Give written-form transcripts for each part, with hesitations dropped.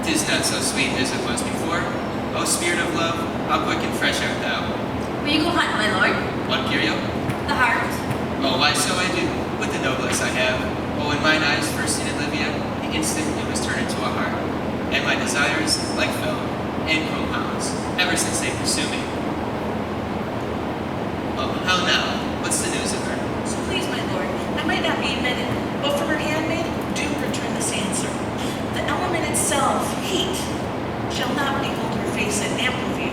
'Tis not so sweet as it was before. O spirit of love, how quick and fresh art thou. Will you go hunt, my lord? What, Curio? The hart. Oh, why so I do, with the noblesse I have. Oh, when mine eyes first seen Olivia, the instant it was turned into a heart. And my desires, like fell, and grown hounds, ever since they pursue me. Oh, how now? What's the news of her? So please, my lord, I might not be admitted, but from her handmaid, do return this answer. The element itself, heat, shall not behold her face at ample view.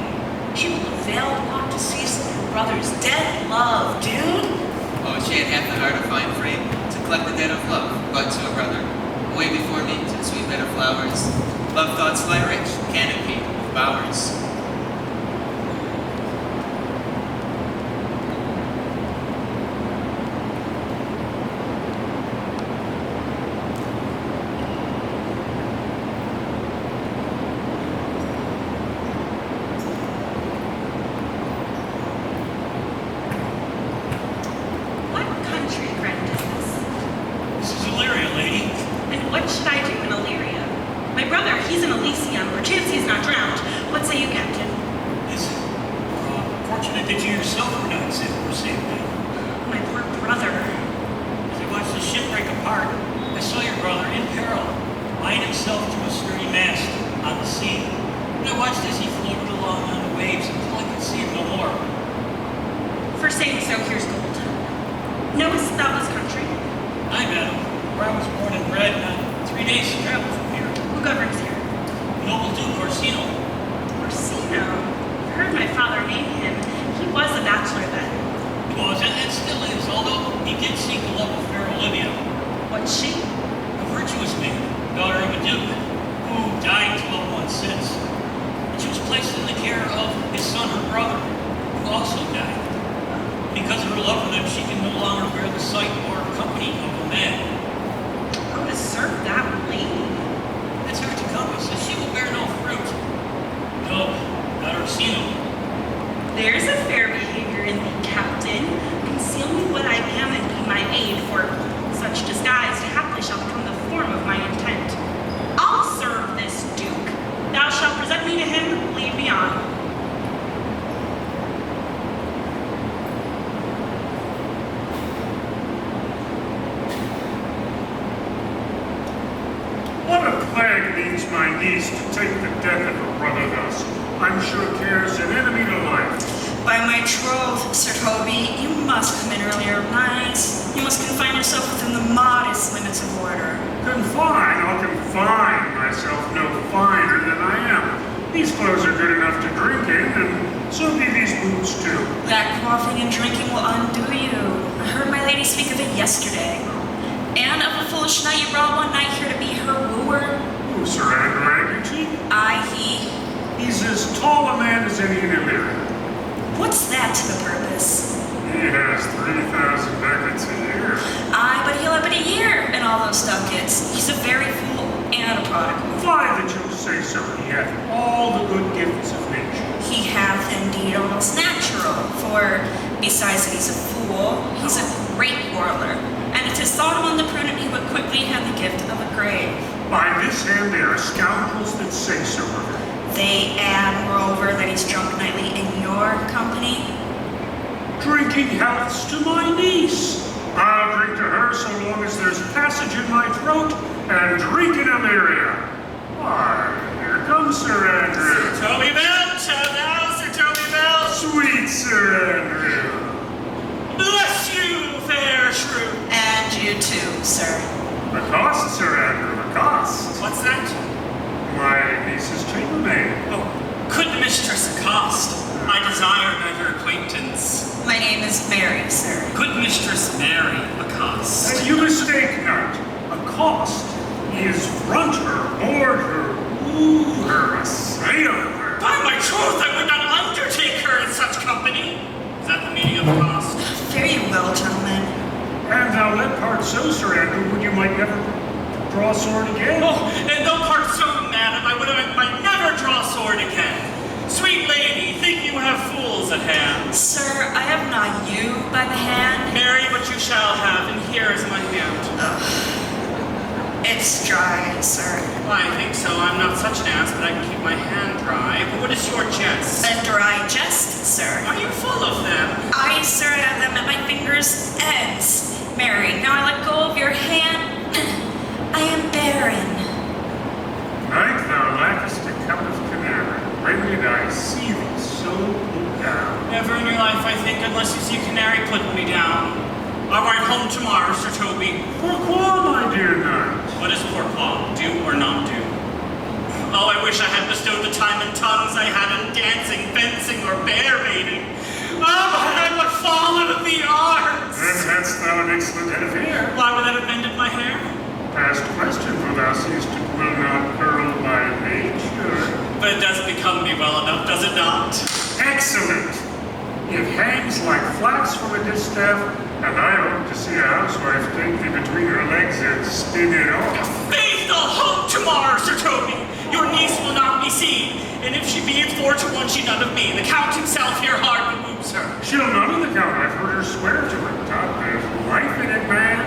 She will avail not to cease her brother's dead love, dude. Oh, she had half the heart of fine frame to collect the debt of love, but to a brother. Away before me to the sweet bed of flowers. Love thoughts lie rich, canopy, bowers. Sir, I have not you by the hand. Marry what you shall have, and here is my hand. It's dry, sir. Why, I think so. I'm not such an chance that I can keep my hand dry. But what is your jest? A dry jest, sir. Are you full of them? I, sir, have them at my fingers' ends. Mary, now I let go of your hand. I am barren. Knight, thou lackest a cup of canary. When did I see thee so put down? Never in your life, I think, unless you see a canary putting me down. I'll ride home tomorrow, Sir Toby. Pourquoi, my dear knight? What is pourquoi? Do or not do? Oh, I wish I had bestowed the time and tongues I had in dancing, fencing, or bear baiting. Oh, my head would fall out of the arts! Then hadst thou an excellent head of hair. Why would that have mended my hair? Past question, for thou seest it will not curl by nature. But it doesn't become me well enough, does it not? Excellent! It hangs like flax from a distaff, and I hope to see a housewife take thee between her legs and spin it off. Faith, I'll home tomorrow, Sir Toby. Your niece will not be seen, and if she be, it's 4-1 she none of me. The Count himself here hard removes her. She'll none of the Count. I've heard her swear to it. Not there's life in it, man.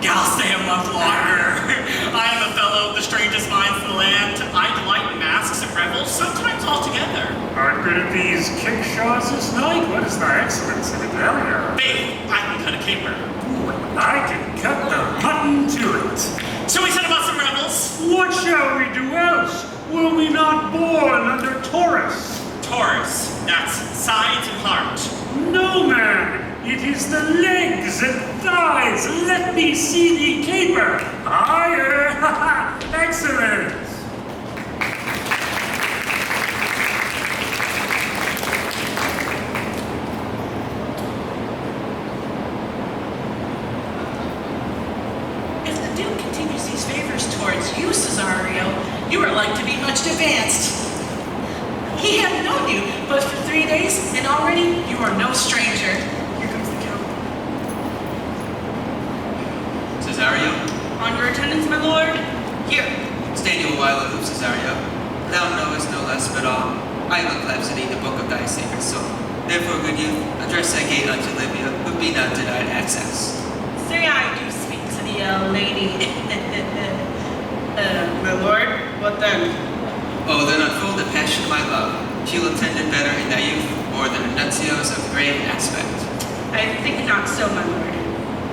I'll stay a month longer. I am a fellow of the strangest minds in the land. I delight in masks and revels, sometimes altogether. Art good at these kickshaws this night? What is thy excellence in Italia? Faith, I can cut a caper. I can cut the mutton to it. Shall we set about some revels? What shall we do else? Were we not born under Taurus? Taurus, that's sides and heart. No, man. It is the legs and thighs. Let me see thee caper. Higher. Excellent. If the Duke continues these favors towards you, Cesario, you are like to be much advanced. He had known you but for 3 days, and already you are no stranger. Here comes the Count. Cesario, On your attendance, my lord. here, stand you a while aloof, Cesario. Thou knowest no less but all. I have a clepsydie, the book of thy sacred soul. Therefore, good youth, address thy gate unto Livia, but be not denied access. Sir, I do speak to the lady. My lord, what then? Oh, then unfold the passion of my love. She'll attend it better in thy youth, more than nuncios of grave aspect. I think not so, my lord.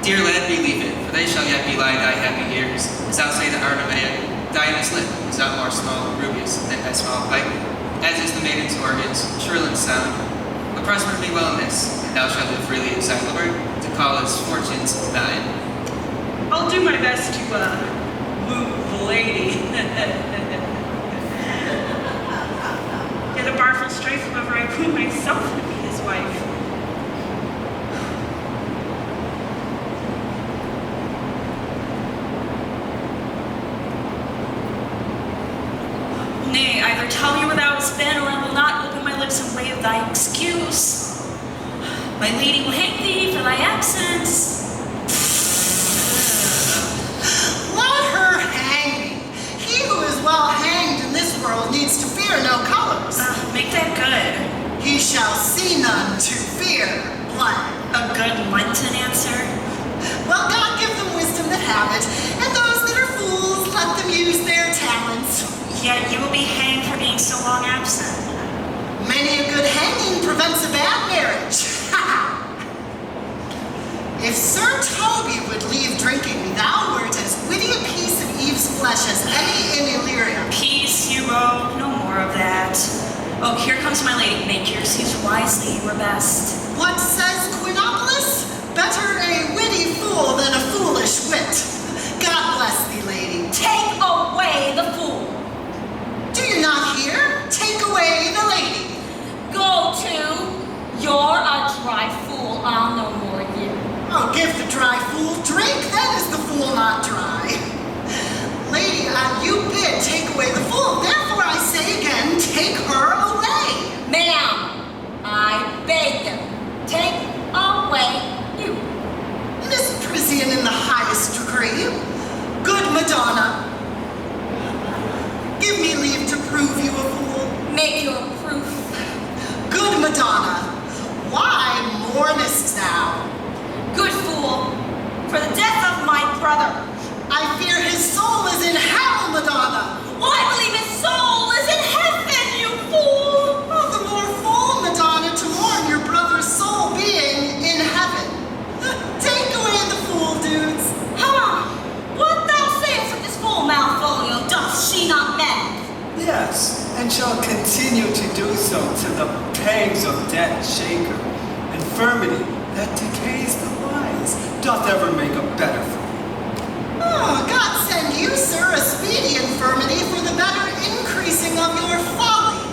Dear lad, believe it, for they shall yet belie thy happy years. As thou say the art of man, thy innocent lip is not more small and rubious than thy small pipe, as is the maiden's organs, shrill and sound. But prosper me well in this, and thou shalt live freely as thy Lord, to call his fortunes thine. I'll do my best to woo the lady. Yet a barful strife whoever I woo myself would be his wife. Nay, either tell me where thou hast been, or I will not open my lips and waive thy excuse. My lady will hang thee for thy absence. Let her hang me. He who is well hanged in this world needs to fear no colors. Make that good. He shall see none to fear blood. A good Lenten answer. Well, God give them wisdom that have it, and those that are fools, let them use their talents. Yet you will be hanged for being so long absent. Many a good hanging prevents a bad marriage. If Sir Toby would leave drinking, thou wert as witty a piece of Eve's flesh as any in Illyria. Peace, you rogue, no more of that. Oh, here comes my lady. Make yours use wisely, you were best. What says Quinopolis? Better a witty fool than a foolish wit. God bless thee, lady. Take away the fool. Do you not hear? Take away the lady. Go to. You're a dry fool. I'll no more you. Oh, give the dry fool drink, then is the fool not dry. Lady, you bid take away the fool, therefore I say again, take her away. Ma'am, I beg them. Take away you. Miss Parisian in the highest degree. Good Madonna, give me leave to prove you a fool. Make your proof. Good Madonna, why mournest thou? Good fool. For the death of my brother. I fear his soul is in hell, Madonna. Well, I believe his soul and shall continue to do so till the pangs of death shake her. Infirmity that decays the wise doth ever make a better fool. Oh, God send you, sir, a speedy infirmity for the better increasing of your folly.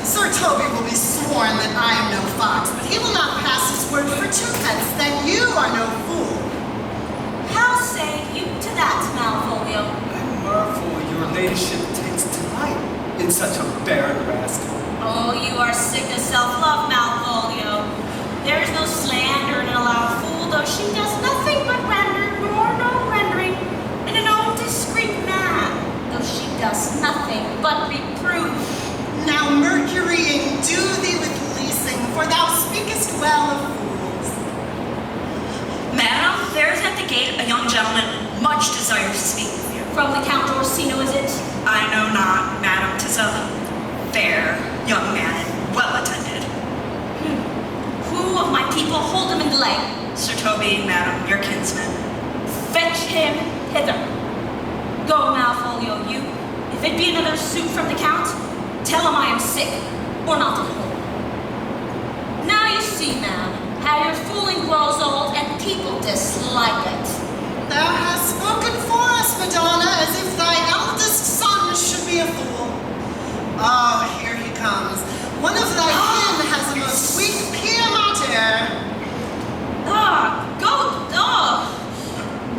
Sir Toby will be sworn that I am no fox, but he will not pass his word for twopence that you are no fool. How say you to that, Malvolio? I marvel your ladyship takes delight in such a barren rascal. Oh, you are sick of self-love, Malvolio. There is no slander in a loud fool, though she does nothing but render, nor no rendering, in an own discreet man, though she does nothing but reprove. Now Mercury endue thee with leasing, for thou speakest well of fools. Madam, there is at the gate a young gentleman much desires to speak with you. From the Count Orsino, is it? I know not, madam. 'Tis a fair young man and well attended. Who of my people hold him in delay? Sir Toby, madam, your kinsman. Fetch him hither. Go, Malvolio, you. If it be another suit from the Count, tell him I am sick, or not at home. Now you see, ma'am, how your fooling grows old and people dislike it. Thou hast spoken for us, Madonna, as if thy eldest son should be a fool. Oh, here he comes. One of thy kin has a most weak pia mater.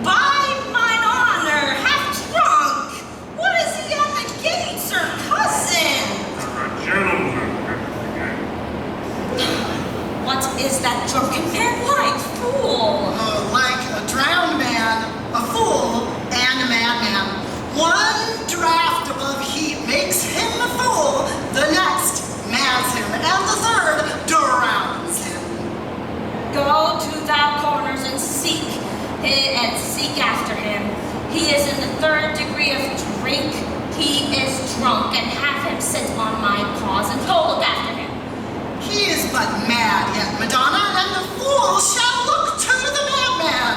By mine honor, half drunk. What is he at the gate, sir cousin? A gentleman at the gate. What is that drunken man like, fool? Oh, like a drowned man, a fool, and a madman. One draft above heat makes him a fool, the next mans him, and the third drowns him. Go to thy corners and seek after him. He is in the third degree of drink. He is drunk, and have him sit on my cause, and go look after him. He is but mad yet, Madonna, and the fool shall look to the madman.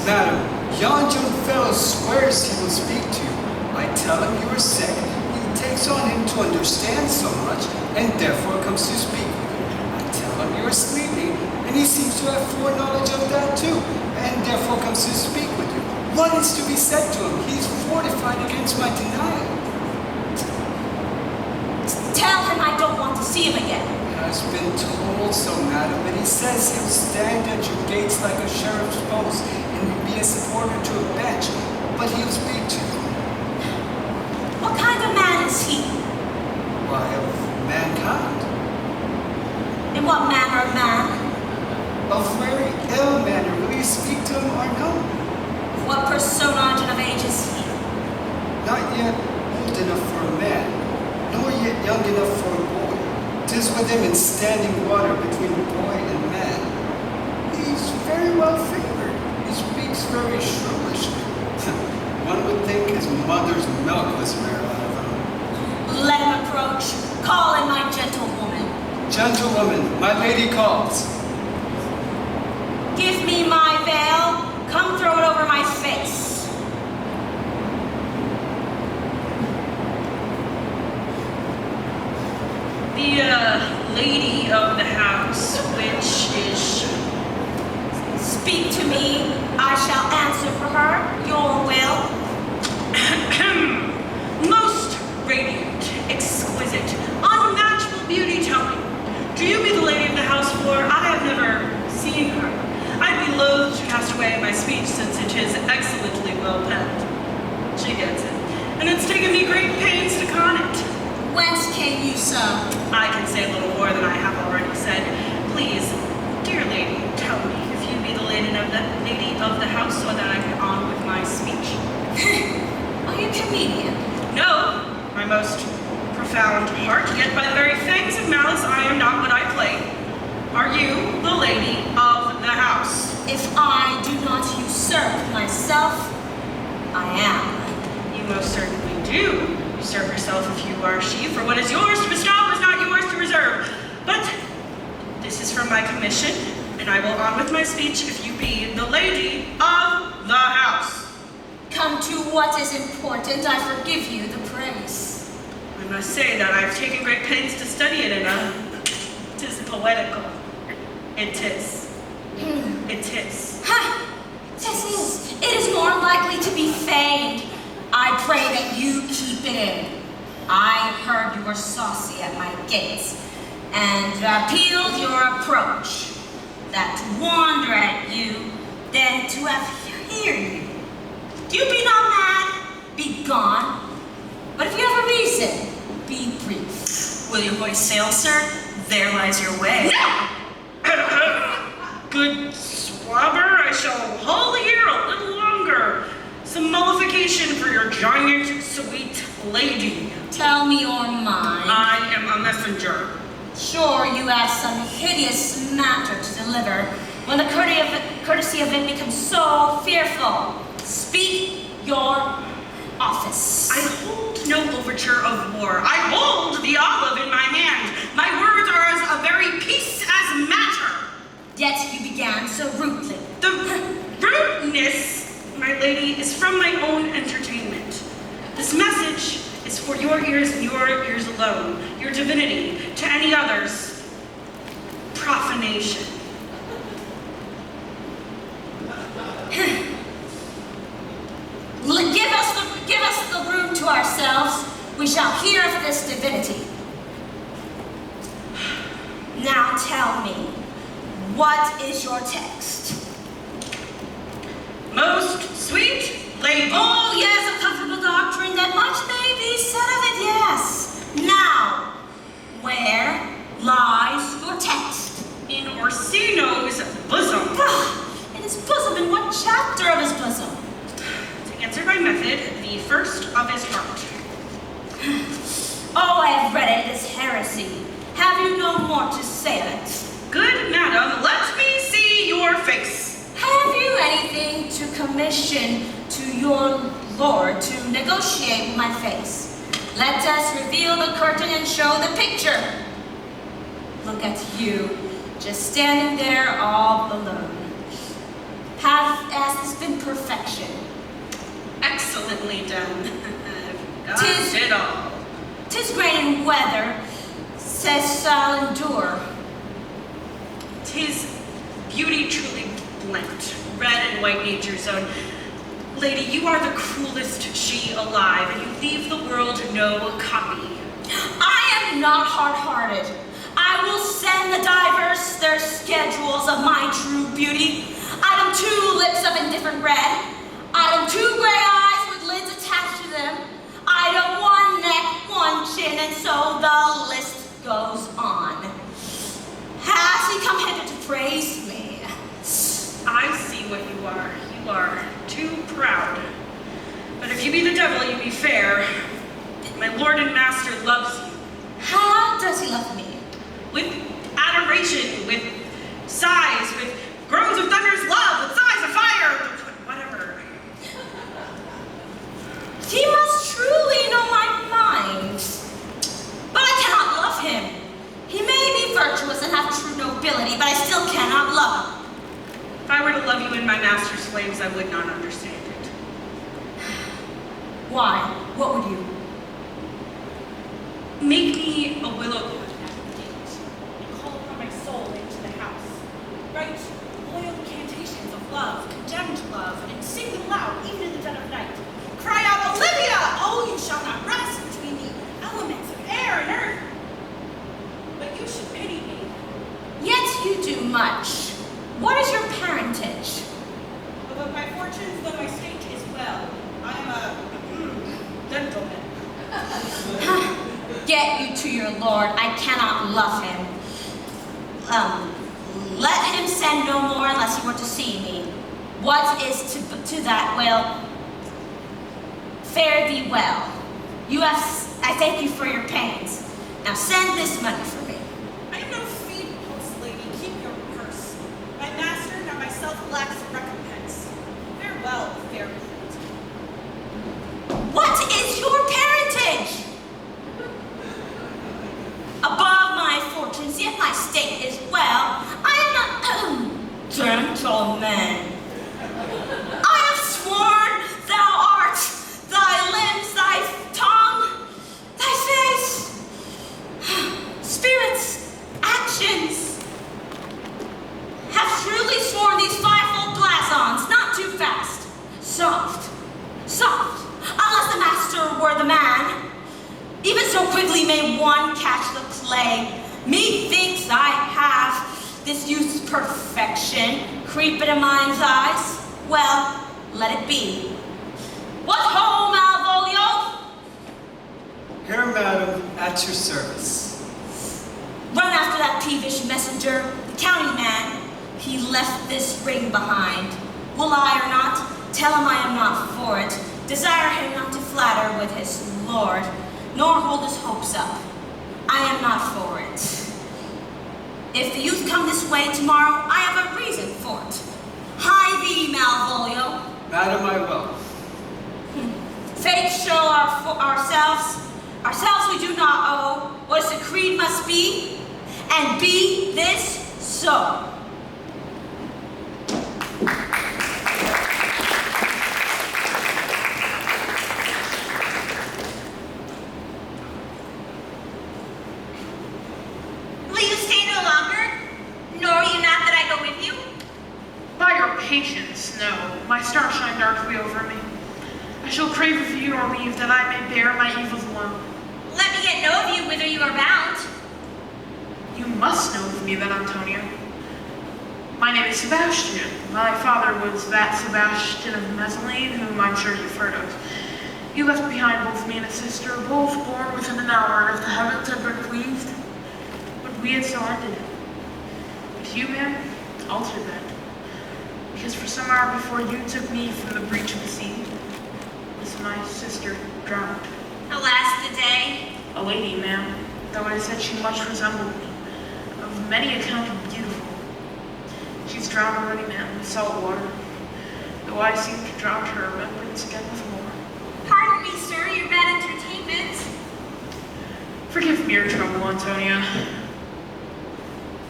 Madam, yon young fellow swears he will speak to you. I tell him you are sick. He takes on him to understand so much, and therefore comes to speak with you. I tell him you are sleeping, and he seems to have foreknowledge of that too, and therefore comes to speak with you. What is to be said to him? He's fortified against my denial. Tell him I don't want to see him again. Has been told so, madam, and he says he'll stand at your gates like a sheriff's post and be a supporter to a bench, but he'll speak to you. What kind of man is he? Why, of mankind. In what manner of man? A very ill manner. Will you speak to him or no? What personage and of age is he? Not yet old enough for a man, nor yet young enough for a boy. 'Tis with him in standing water between boy and man. He's very well favored. He speaks very shrewishly. One would think his mother's milk was rare out of him. Let him approach. Call in my gentlewoman. Gentlewoman, my lady calls. Give me my veil. Come throw it over my face. The lady of the house, which is she? Speak to me. I shall answer for her. Your will. Most radiant, exquisite, unmatchable beauty, tell me. Do you be the lady of the house, for I have never seen her? I'd be loath to cast away my speech, since it is excellently well penned. She gets it, and it's taken me great pains to con it. Whence came you so? I can say a little more than I have already said. Please, dear lady, tell me if you be the lady of the house, so that I can on with my speech. Are you a comedian? No, my most profound heart, yet by the very fangs of malice I am not what I play. Are you the lady of the house? If I do not usurp myself, I am. You most certainly do usurp yourself if you are she, for what is yours to bestow is not yours to reserve. But this is from my commission, and I will on with my speech if you be the lady of the house. come to what is important, I forgive you the praise. I must say that I've taken great pains to study it, and it is poetical. It is. It is. Ha! It is more likely to be feigned. I pray that you keep it in. I heard you were saucy at my gates, and appealed your approach. That to wander at you, then to have hear you. Do you be not mad? Be gone. But if you have a reason, be brief. Will you hoist sail, sir? There lies your way. Good swabber, I shall hull here a little longer. Some mollification for your giant, sweet lady. Tell me your mind. I am a messenger. Sure, you have some hideous matter to deliver when the courtesy of it becomes so fearful. Speak your office. I hold no overture of war. I hold the olive in my hand. My words are as a very peace as matter. Yet you began so rudely. The rudeness, my lady, is from my own entertainment. This message is for your ears and your ears alone. Your divinity, to any others, profanation. Give us the room to ourselves. We shall hear of this divinity. Now tell me, what is your text? Most sweet lady. Oh, yes, a comfortable doctrine that much may be said of it, yes. Now, where lies your text? In Orsino's bosom. In his bosom? In what chapter of his bosom? To answer by method, the first of his heart. Oh, I have read it. It is heresy. Have you no more to say of it? Good madam, let me see your face. Have you anything to commission to your lord to negotiate my face? Let us reveal the curtain and show the picture. Look at you, just standing there all alone. Has this been perfection? Excellently done. God Tis- did all. 'Tis rain and weather, says shall endure. 'Tis beauty truly blent, red and white nature's own. Lady, you are the cruelest she alive, and you leave the world no copy. I am not hard-hearted. I will send the divers their schedules of my true beauty. Item 2, lips of indifferent red. Item 2, gray eyes with lids attached to them. Item 1, neck, 1 chin, and so the list goes on. Has he come hither to praise me? I see what you are. You are too proud. But if you be the devil, you be fair. My lord and master loves you. How does he love me? With adoration, with sighs, with groans of thunder's love, with sighs of fire, whatever. He must truly know my mind. But I cannot love him. He may be virtuous and have true nobility, but I still cannot love him. If I were to love you in my master's flames, I would not understand it. Why? What would you? Make me a willow wand at the gate, and call upon my soul into the house. Write loyal incantations of love, condemned love, and sing them loud, even in the dead of night. Cry out, Olivia! Oh, you shall not rest between the elements of air and earth. But you should pity me. Yet you do much. What is your parentage? Although my fortunes, though my state is well, I am a gentleman. Get you to your lord. I cannot love him. Let him send no more unless he were to see me. What is to that will fare thee well. I thank you for your pains. Now send this money for me. I am no feed pulse lady, keep your purse. My master nor myself lacks recompense. Farewell, fair friend. What is your parentage? Above my fortunes, yet my state is well. I am not gentleman. I have sworn thou art Even so quickly may one catch the plague. Methinks I have this youth's perfection creep into mind's eyes. Well, let it be. What ho, Malvolio? Here, madam, at your service. Run after that peevish messenger, the county man. He left this ring behind. Will I or not? Tell him I am not for it. Desire him not to flatter with his lord, nor hold his hopes up. I am not for it. If the youth come this way tomorrow, I have a reason for it. Hie thee, Malvolio. Madam, I will. Fate show ourselves we do not owe. What is decreed must be, and be this so. Will you stay no longer? Nor will you not that I go with you? By your patience, no. My star shine darkly over me. I shall crave of you your leave that I may bear my evils alone. Let me yet know of you whither you are bound. You must know of me then, Antonio. My name is Sebastian. My father was that Sebastian of Mezeline, whom I'm sure you've heard of. He left behind both me and a sister, both born within an hour, and if the heavens had been pleased, but we had so ended. But you, man, altered that. Because for some hour before you took me from the breach of the sea, was my sister drowned. Alas, the day. A lady, ma'am, though I said she much resembled me, of many accounted beautiful. She's drowned already, ma'am, with salt water, though I seem to drown her remembrance again with more. Pardon me, sir, your bad entertainment. Forgive me your trouble, Antonia.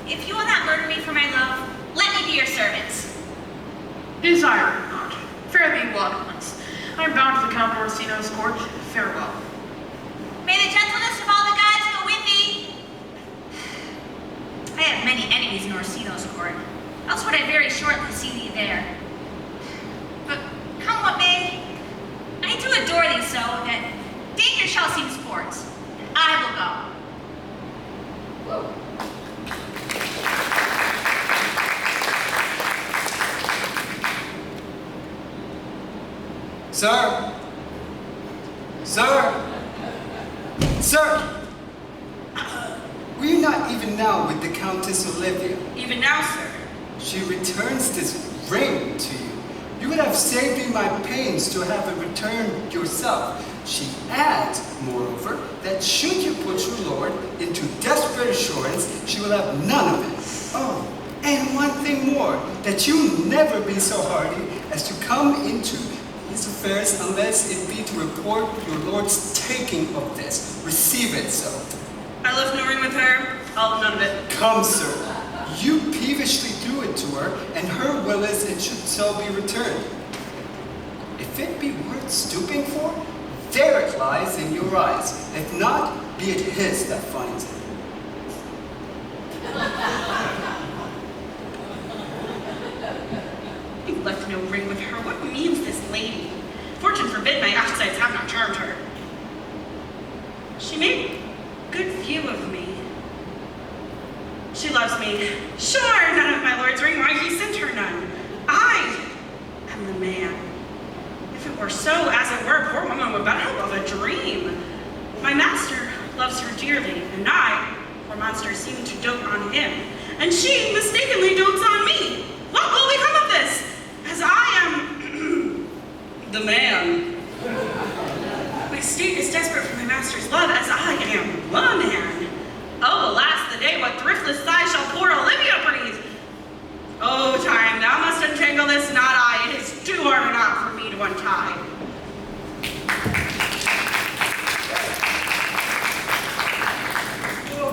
If you will not murder me for my love, let me be your servant. Desire it not. Fare thee well at once. I am bound to the Count Orsino's court. Farewell. May the gentleness of all the gods go with thee. I have many enemies in Orsino's court, else would I very shortly see thee there. But come what may, I do adore thee so that danger shall seem sport, and I will go. Sir! Sir! Sir! Were you not even now with the Countess Olivia? Even now, sir. She returns this ring to you. You would have saved me my pains to have it returned yourself. She adds, moreover, that should you put your lord into desperate assurance, she will have none of it. Oh, and one thing more, that you never be so hardy as to come into his affairs unless it be to report your lord's taking of this. Receive it so. I left no ring with her. I'll have none of it. Come, sir. You peevishly threw it to her, and her will is it should so be returned. If it be worth stooping for, there it lies in your eyes. If not, be it his that finds it. You left no ring with her. What means this lady? Fortune forbid my eyesights have not charmed her. She made good view of me. She loves me. Sure, none of my lord's ring. Why he sent her none? I am the man. If it were so, as it were, poor woman would but have a dream. My master loves her dearly, and I, poor monster, seem to dote on him, and she mistakenly dotes on me. What will become of this? As I am the man. My state is desperate for my master's love, as I am the man. Oh, alas, the day what thriftless thigh shall poor Olivia breathe. Oh, time, thou must untangle this, not I. It is too hard a knot for me to untie.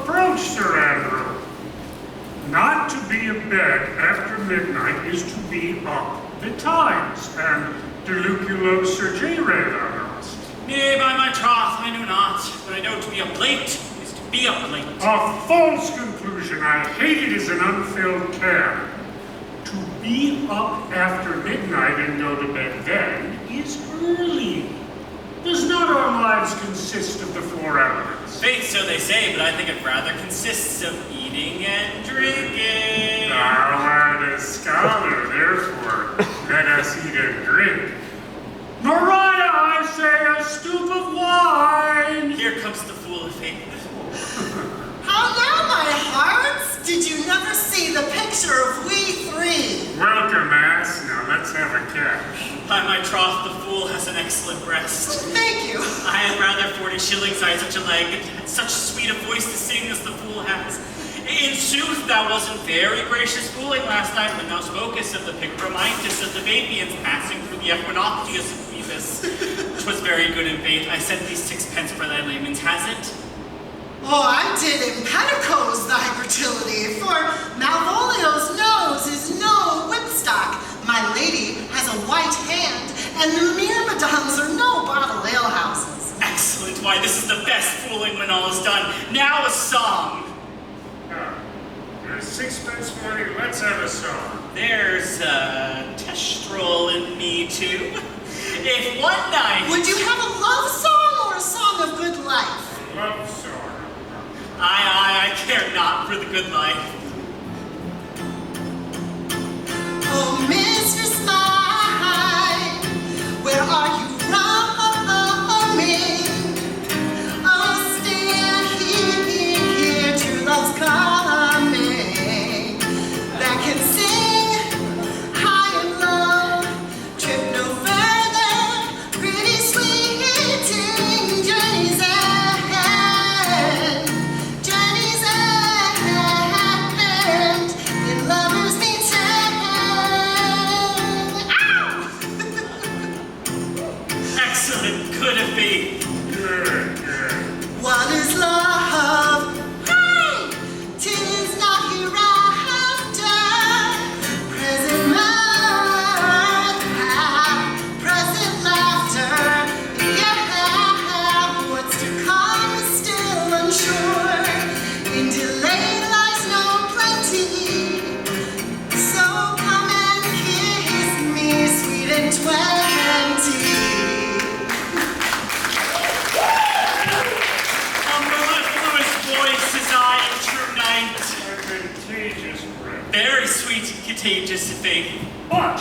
Approach, Sir Andrew. Not to be abed after midnight is to be up betimes, and deliculo surgere, thou knowest. Nay, by my troth, I know not, but I know to be up late is to be up late. A false conclusion. I hate it as an unfilled care. To be up after midnight and go to bed then is early. Does not our life lives consist of the four elements? Faith, so they say, but I think it rather consists of eating and drinking. Thou art a scholar, therefore, let us eat and drink. Maria, I say, a stoup of wine! Here comes the fool of faith. How now, my hearts? Did you never see the picture of we three? Welcome, ass. Now let's have a catch. By my troth, the fool has an excellent breast. Thank you. I had rather 40 shillings, I had such a leg, and had such sweet a voice to sing as the fool has. In sooth, thou wasn't very gracious fooling last night when thou spokest of the Picromitis of the Babians passing through the Equinoctius of Phoebus. 'Twas very good in faith. I sent thee 6 pence for thy layman's, has it? Oh, I did impedicos thy fertility, for Malvolio's nose is no whipstock. My lady has a white hand, and the myrmidons are no bottle alehouses. Excellent. Why, this is the best fooling when all is done. Now a song. There's 6 pence money, let's have a song. There's a testrol in me, too. If one night... Would you have a love song or a song of good life? Love song. I care not for the good life. Oh, mistress mine, where are you roaming? Oh, stand here, true love's coming. That can sing high and low, trip no further, pretty sweet journey's end. Journey's end, in lovers meet Excellent. Good of faith. Good. What is love? Hey! 'Tis not hereafter. Present mirth, present laughter. Yeah, what's to come is still unsure. In delay lies no plenty. So come and kiss me, sweet and 20. A mellifluous voice as I in true night. Advantageous breath. Very sweet, contagious faith. But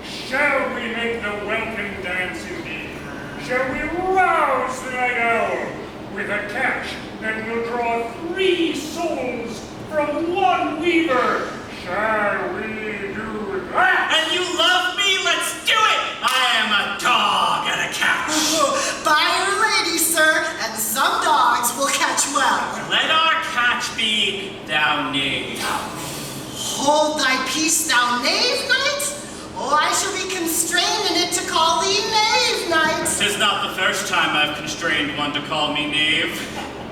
shall we make the welcome dance indeed? Shall we rouse the night owl with a catch that will draw 3 souls from one weaver? Shall we do that? And you love me? Let's do it! I am a dog at a catch. By Your Lady, sir, and some dogs will catch well. Let our catch be thou knave. Hold thy peace, thou knave knight. Oh, I shall be constrained in it to call thee knave knight. 'Tis not the first time I've constrained one to call me knave.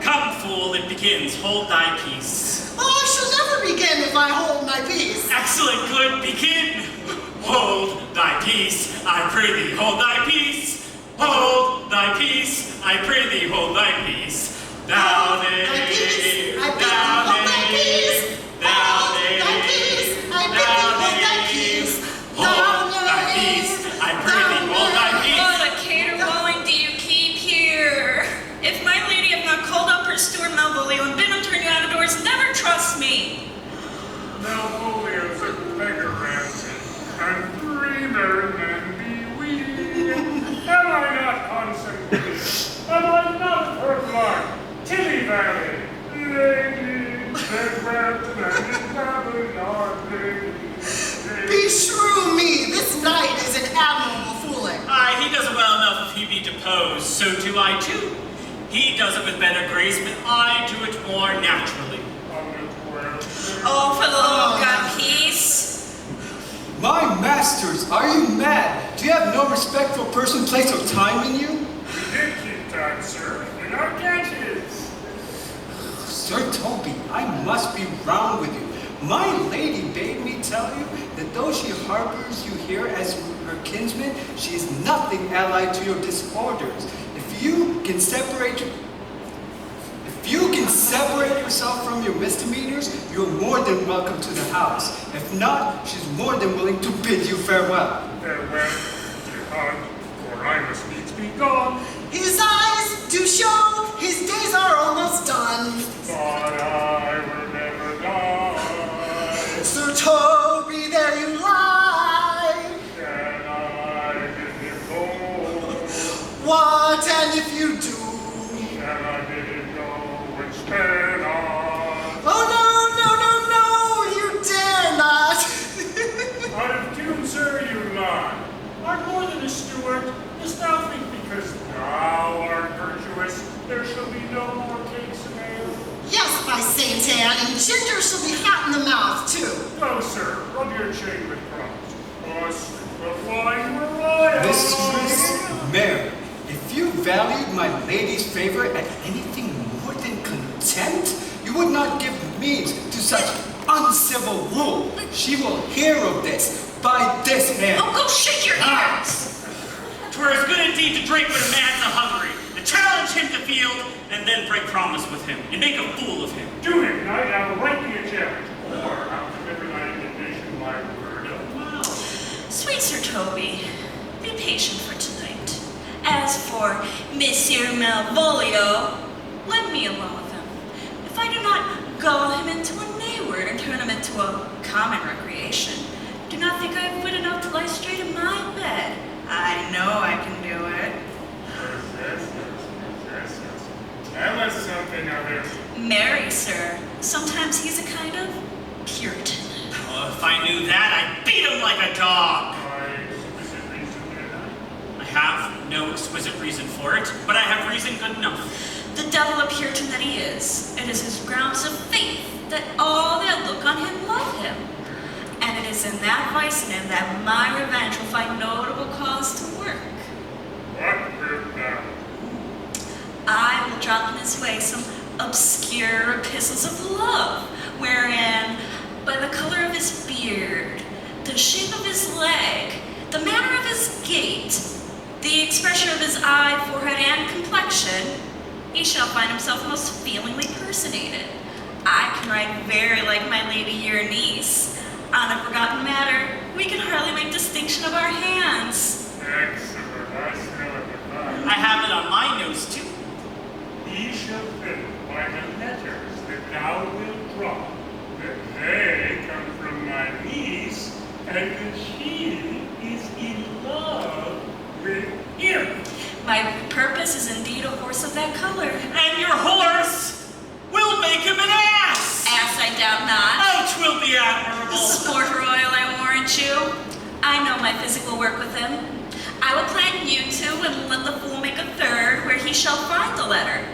Come, fool, it begins. Hold thy peace. Oh, I shall never begin if I hold my peace. Excellent, good, begin. Hold thy peace, I pray thee, hold thy peace. Hold thy peace, I pray thee, hold thy peace. Thou knave, Thy peace, I bid thee thou hold thy peace. knave, thou Hold thy peace, I bid thee hold thy peace. Hold thy peace, I pray thee, hold thy peace. What a caterwauling do you keep here? If my lady have not called up her steward Malvolio and bid him turn you out of doors, never trust me. Malvolio's a beggar ransom, and dreamer than be we. Am I not consented? Am I not her blood? Tilly Valley, lady, that wept and in Babylon, lady. Beshrew me, this knight is an admirable fooling. Aye, he does it well enough if he be deposed, so do I too. He does it with better grace, but I do it more naturally. Oh, for the love of God, peace. My masters, are you mad? Do you have no respect for person, place, or time in you? We did keep time, sir, in our catches. Sir Toby, I must be round with you. My lady bade me tell you that though she harbors you here as her kinsman, she is nothing allied to your disorders. If you can separate yourself from your misdemeanors, you're more than welcome to the house. If not, she's more than willing to bid you farewell. Farewell, dear heart, for I must needs be gone. His eyes do And if you do... Shall I bid it go and spare not? Oh, no, you dare not. Out of tune, sir, you lie. Art more than a steward. Dost thou think because thou art virtuous, there shall be no more cakes and ale? Yes, by Saint Anne, and ginger shall be hot in the mouth, too. Go, sir, rub your chain with crumbs. Us, the flying were royal. Mistress Mary, if you valued my lady's favor at anything more than contempt, you would not give means to such uncivil rule. She will hear of this by this hand. Oh, go shake your ears! 'Twere as good indeed to drink when a man's a-hungry, to challenge him to field, and then break promise with him, and make a fool of him. Do it, knight, I will write thee a challenge, or I'll deliver thy indignation by word of mouth. Sweet Sir Toby, be patient for tonight. As for Monsieur Malvolio, let me alone with him. If I do not gull him into a nay-word and turn him into a common recreation, do not think I have wit enough to lie straight in my bed. I know I can do it. Yes. Tell us something of it. Marry, sir, sometimes he's a kind of Puritan. Oh, if I knew that, I'd beat him like a dog. Why, exquisite reason, dear knight? I have no exquisite reason for it, but I have reason good enough. The devil a Puritan that he is, it is his grounds of faith that all that look on him love him. And it is in that vice in him that my revenge will find notable cause to work. What wilt thou? I will drop in his way some obscure epistles of love, wherein, by the color of his beard, the shape of his leg, the manner of his gait, the expression of his eye, forehead, and complexion, he shall find himself most feelingly personated. I can write very like my lady your niece. On a forgotten matter, we can hardly make distinction of our hands. Excellent, I smell it with mine. I have it on my nose, too. He shall fill by the letters that thou wilt drop, that they come from my niece, and that she is in love with him. My purpose is indeed a horse of that color. And your horse will make him an ass! Ass, I doubt not. Oh, 'twill be admirable. Sport royal, I warrant you. I know my physic will work with him. I will plant you two and let the fool make a third, where he shall find the letter,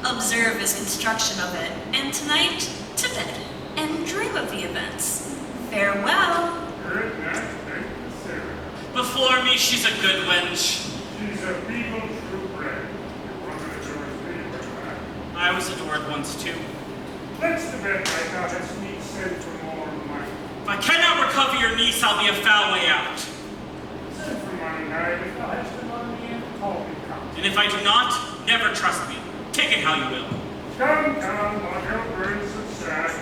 observe his construction of it, and tonight to bed, and dream of the events. Farewell. Good night, thank you, Sarah. Before me, she's a good wench. She's a feeble true bred. If one that adores thee, but I was adored once, too. let's to bed, my goddess, need send for more money. If I cannot recover your niece, I'll be a foul way out. Send for money, knight, if thou hast it on me, and call me come. And if I do not, never trust me. Take it how you will. Come, on your burns of sack.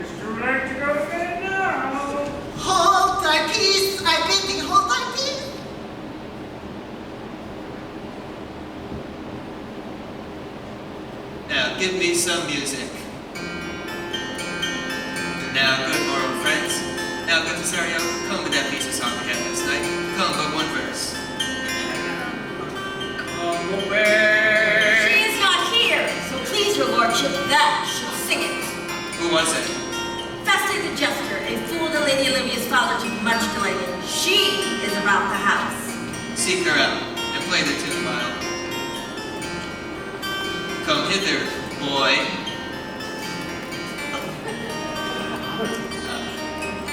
It's too late to go to bed now. Hold thy peace, I bid thee, hold thy peace. Now give me some music. Now, good moral friends. Now, good Cesario, come with that piece of song we had last night. Come but one verse. Come away. She is not here, so please your lordship, that shall sing it. Who was it? Feste the jester, a fool that Lady Olivia's father took much delight in. She is about the house. Seek her out and play the tune while. Come hither, boy.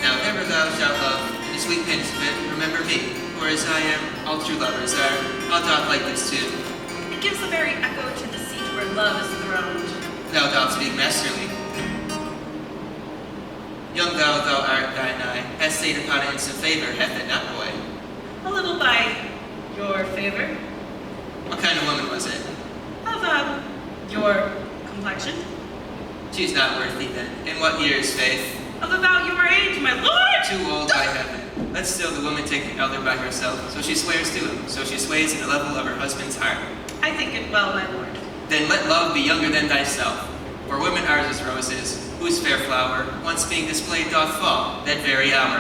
Now, if ever thou shalt love, in the sweet pinch of it, remember me, for as I am, all true lovers are. I'll doth like this tune. It gives the very echo to the seat where love is throned. Thou dost speak masterly. Young thou art thine eye, hast stayed upon it in some favor, hath it not, boy? A little by your favor. What kind of woman was it? Of, your complexion. She's not worth thee then. In what years, Faith? Of about your age, my lord! Too old, by heaven. Let still the woman take the elder by herself, so she swears to him, so she sways in the level of her husband's heart. I think it well, my lord. Then let love be younger than thyself. For women are as roses, whose fair flower, once being displayed, doth fall, that very hour.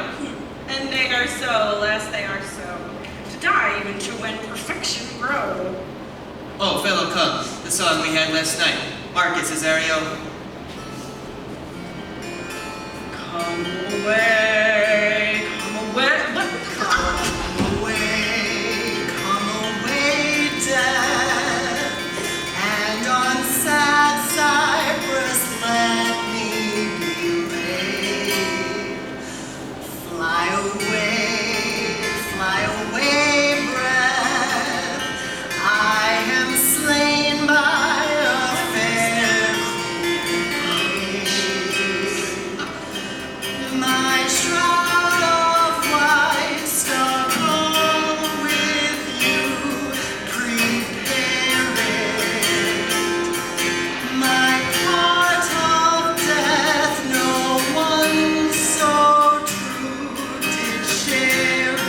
And they are so, alas, they are so. To die even to when perfection grow. Oh, fellow cub, the song we had last night. Marcus, Cesario. Come away, come away. What? Come away, death, and on sad cypress let me be laid. Fly away, breath. I am slain by a fair queen. My shroud of white stuck all with you, prepare it. My part of death, no one so true did share it.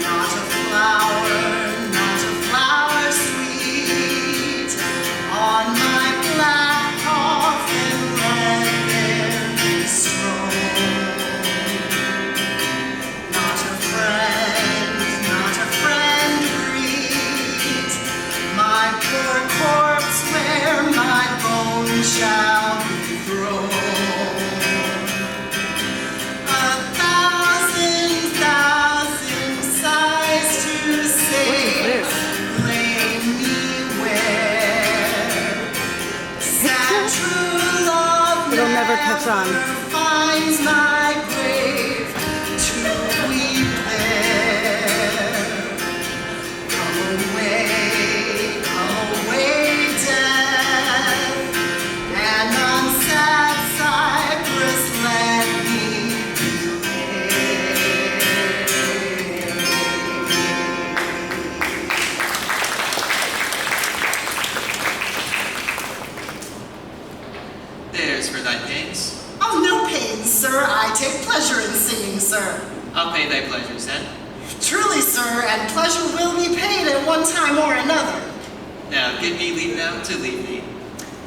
Not a flower sweet, on my black coffin let there be strown. Not a friend greet my poor corpse where my bones shall be thrown. A thousand sighs to say, lay me where sad true love It'll never catch on. finds my grave to weep there. Come away, death, and on sad cypress let me be laid. There's for thy pains. Oh, no pain, sir. I take pleasure in singing, sir. I'll pay thy pleasures then. Truly, sir, and pleasure will be paid at one time or another. Now give me leave now to leave thee.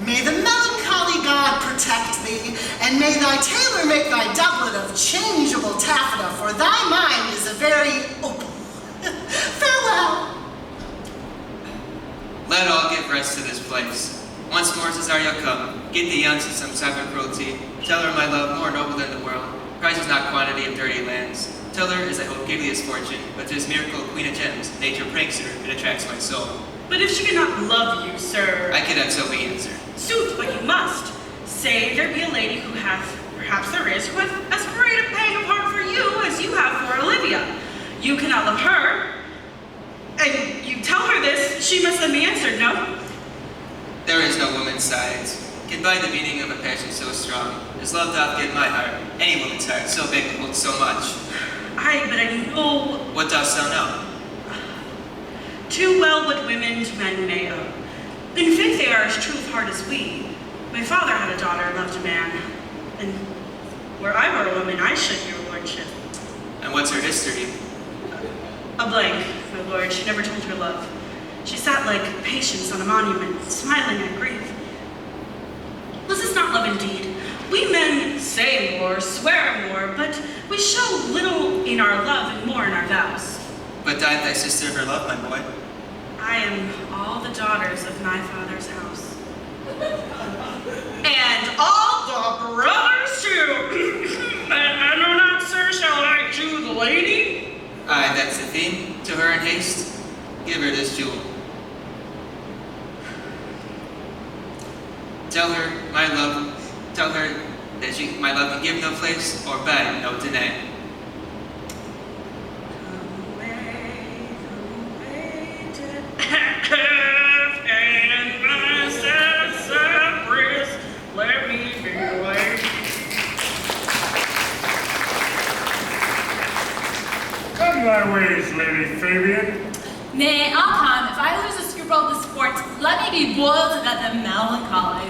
May the melancholy god protect thee, and may thy tailor make thy doublet of changeable taffeta, for thy mind is a very opal. Farewell. Let all give rest to this place. Once more, Cesario, come. Get thee unto some cyber cruelty. Tell her my love more noble than the world. Prizes not quantity of dirty lands. Tell her is I hope givealiest fortune, but 'tis miracle queen of gems. Nature pranks her, it attracts my soul. But if she cannot love you, sir, I cannot so be answered. sooth, but you must. Say there be a lady who hath, perhaps there is, who hath as great a pang of heart for you as you have for Olivia. You cannot love her, and you tell her this, she must then be answered, no? There is no woman's sides. Can bind the meaning of a passion so strong. As love doth give my heart, any woman's heart, so big and holds so much. Aye, but I know What dost thou know? too well what women to men may owe. In faith they are as true of heart as we. My father had a daughter and loved a man, and were I were a woman, I should, your lordship. And what's her history? A blank, my lord, she never told her love. She sat like patience on a monument, smiling at grief. Was this not love indeed? We men say more, swear more, but we show little in our love and more in our vows. But died thy sister of her love, my boy? I am all the daughters of my father's house. And all the brothers too. And I know not, sir, shall I to the lady? Aye, that's the theme. To her in haste, give her this jewel. Tell her my love, tell her that my love can give no place or beg no deny. Let me be away. Come thy ways, Lady Fabian. Nay, I'll come. If I lose a scruple of the sport, let me be boiled to death of melancholy.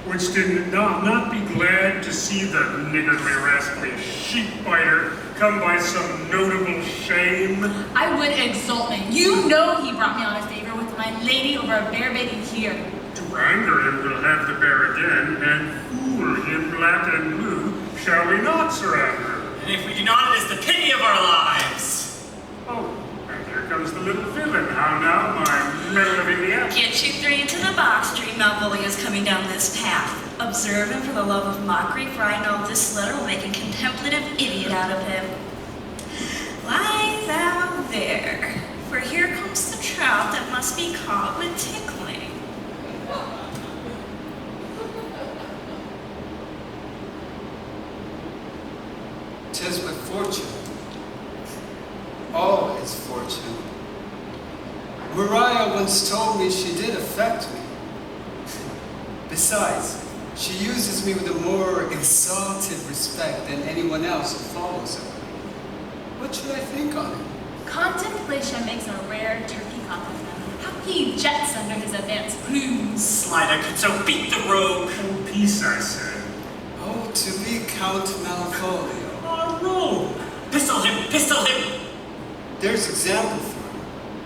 Which did not be glad to see the niggardly rascally sheep-biter come by some notable shame? I would exult me. You know he brought me on a favor with my lady over a bear baiting here. To anger him we'll have the bear again, and fool him black and blue, shall we not, Sir Andrew? And if we do not, it is the pity of our lives. Oh, and here comes is the little villain. How now, my Melaviglia? Get you three into the box. Dream Malvolio is coming down this path. Observe him for the love of mockery, for I know this letter will make a contemplative idiot out of him. Lie thou there, for here comes the trout that must be caught with tickling. 'Tis but fortune. All is fortune. Mariah once told me she did affect me. Besides, she uses me with a more exalted respect than anyone else who follows her. What should I think on it? Contemplation makes a rare turkey cock of him. How he jets under his advanced plumes. Slider could so beat the rogue. Oh, peace, I said. Oh, to be Count Malvolio. Oh, rogue! Pistol him! Pistol him! There's example for him.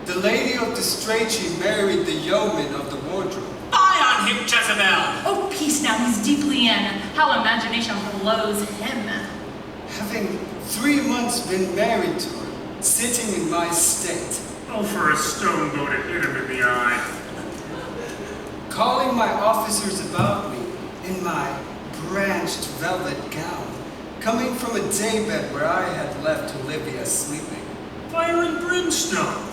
The lady of the Strachey married the yeoman of the wardrobe. Fie on him, Jezebel! Oh, peace now, he's deeply in. How imagination blows him. Having 3 months been married to her, sitting in my state, Oh, for a stone bow to hit him in the eye. calling my officers about me in my branched velvet gown, coming from a daybed where I had left Olivia sleeping, Fire and brimstone.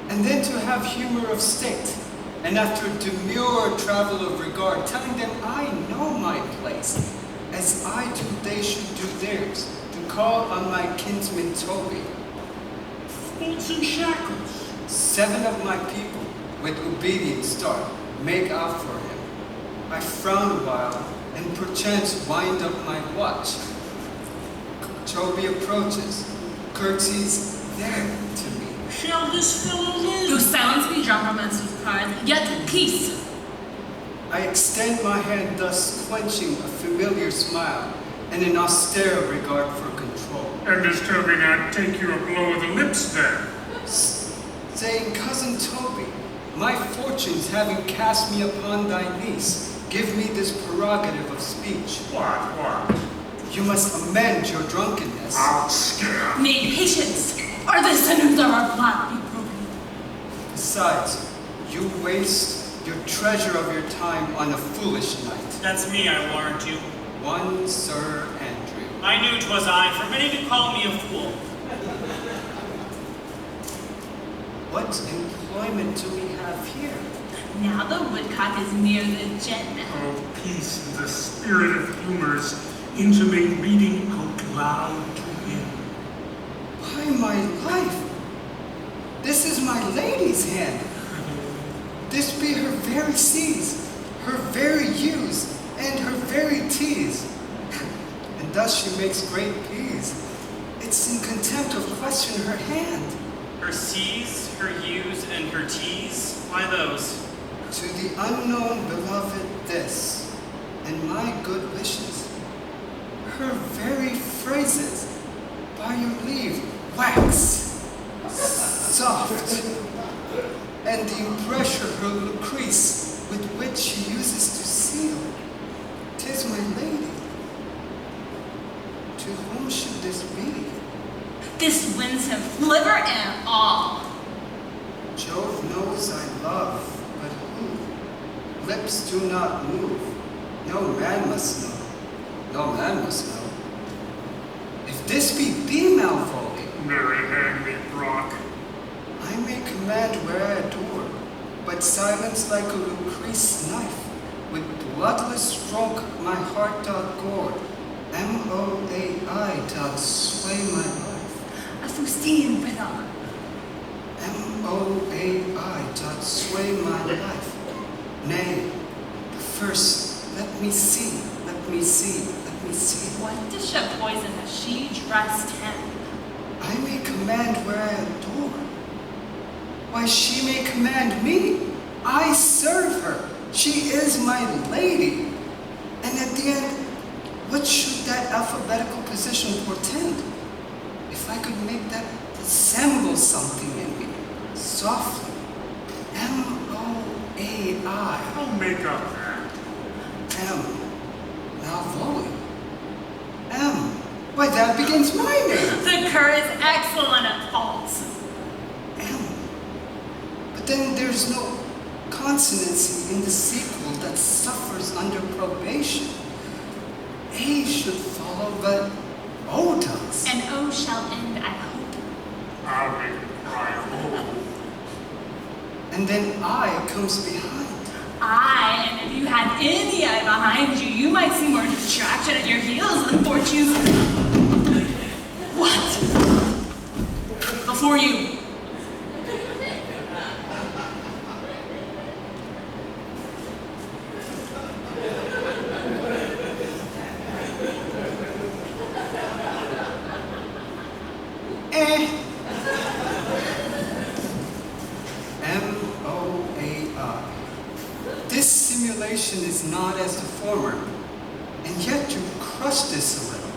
and then to have humor of state, and after demure travel of regard, telling them I know my place, as I do they should do theirs, to call on my kinsman Toby. Bolts and shackles. 7 of my people, with obedient start, make out for him. I frown a while, and perchance wind up my watch. Toby approaches, curtsies there to me. Shall this fellow live? Do silence be drunkenness with pride, yet peace. I extend my hand, thus quenching a familiar smile and an austere regard for control, And does Toby not take you a blow of the lips then? saying, Cousin Toby, my fortunes having cast me upon thy niece, give me this prerogative of speech. What? You must amend your drunkenness. I'll scare. May patience, or the sinews of our blood be broken. Besides, you waste your treasure of your time on a foolish night. That's me, I warrant you. One Sir Andrew. I knew 'twas I, for many to call me a fool. What employment do we have here? Now the woodcock is near the gin. Oh, peace in the spirit of humors, intimate reading out loud to him. By my life, this is my lady's hand. This be her very C's, her very U's, and her very T's. And thus she makes great P's. It's in contempt of question her hand. Her C's, her U's, and her T's? Why those? To the unknown beloved this, and my good wishes. Her very phrases, by your leave, wax, soft, and the impressure her Lucrece with which she uses to seal. 'Tis my lady. To whom should this be? This wins him, liver and all. Jove knows I love, but who? Lips do not move. No man must know. No man must know. If this be thee, Malvolio, Marry hand me, Brock. I may command where I adore, but silence like a Lucrece knife, with bloodless stroke my heart doth gore. M-O-A-I doth sway my life. A Faustine brother. M-O-A-I doth sway my life. Nay, first let me see, let me see, let me see. What dish of poison has she dressed him? I may command where I adore. Why, she may command me. I serve her. She is my lady. And at the end, what should that alphabetical position portend? If I could make that resemble something in me, softly. M-O-A-I. I'll make up that. M. Malvolio. M. Why, that begins my name. The cur is excellent at faults. M. But then there's no consonancy in the sequel that suffers under probation. A should follow, but O does. And O shall end, I hope. I'll make it cry. And then I comes behind. Aye, and if you had any eye behind you, you might see more distraction at your heels than fortune. What? Before you. M-O-A-I. This simulation is not as the former, and yet you crush this a little.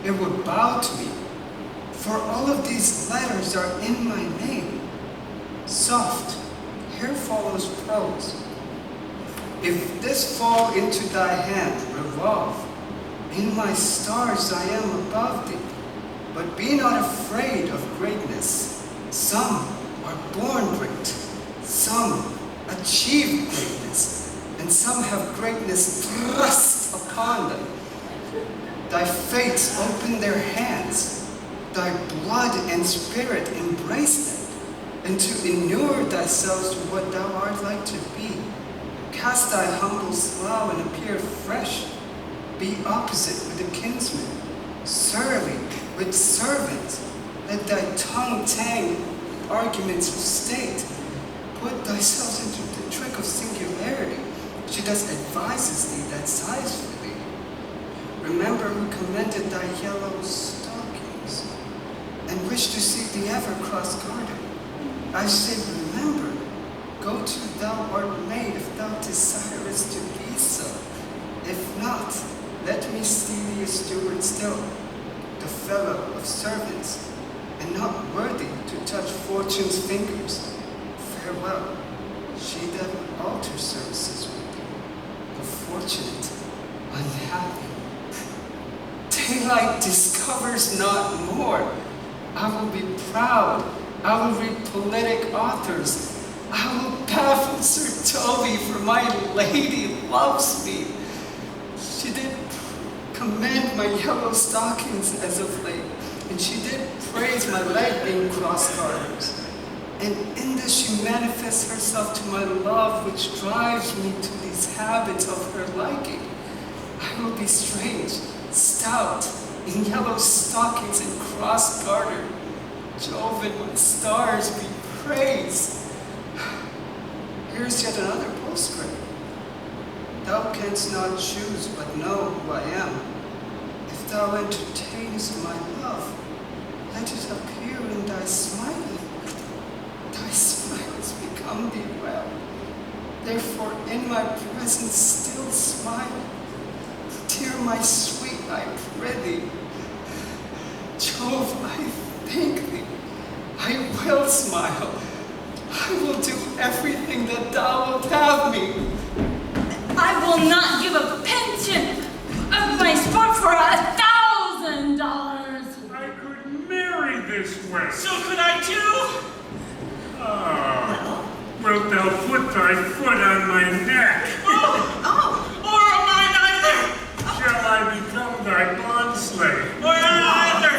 It would bow to me, for all of these letters are in my name. Soft, here follows prose. If this fall into thy hand, revolve. In my stars I am above thee. But be not afraid of greatness. Some are born great. Some achieve greatness. And some have greatness thrust upon them. Thy fates open their hands. Thy blood and spirit embrace them. And to inure thyself to what thou art like to be. Cast thy humble slough and appear fresh. Be opposite with a kinsman. Surly with servant. Let thy tongue tang arguments of state. Put thyself into the trick of singularity. She thus advises thee that sighs for thee. Remember who commended thy yellow stockings, and wish to see thee ever cross-guarded. I say remember, go to thou art made if thou desirest to be so. If not, let me see thee a steward still, the fellow of servants, and not worthy to touch fortune's fingers. Farewell, she that would alter services with thee, the fortunate, unhappy. Daylight discovers not more. I will be proud. I will read poetic authors. I will baffle Sir Toby, for my lady loves me. She did commend my yellow stockings as of late, and she did praise my leg being cross-garters. And in this she manifests herself to my love, which drives me to these habits of her liking. I will be strange, stout, in yellow stockings and cross-gartered. Jove and my stars be praised. Here's yet another postscript. Thou canst not choose but know who I am. If thou entertainest my love, let it appear in thy smiling. Thy smiles become thee well. Therefore in my presence still smile. Dear my sweet, I pray thee. Jove, I thank thee. I will smile. I will do everything that thou wilt have me. I will not give a pension of my sport for $1,000. I could marry this way. So could I too? Ah, wilt thou put thy foot on my neck? Or am I neither? Shall I become thy bondslave? Or neither?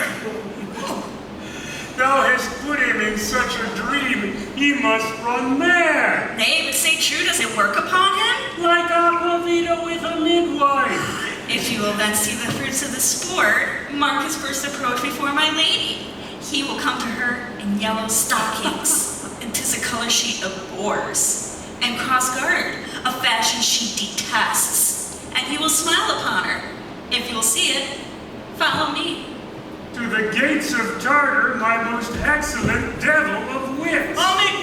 Thou hast put him in such a dream, he must run mad. Nay, but say true, does it work upon him? Like Aquavita with a midwife. If you will then see the fruits of the sport, mark his first approach before my lady. He will come to her in yellow stockings, and 'tis a color she abhors, and cross-gartered, a fashion she detests, and he will smile upon her. If you'll see it, follow me. To the gates of Tartar, my most excellent devil of wits. I'll make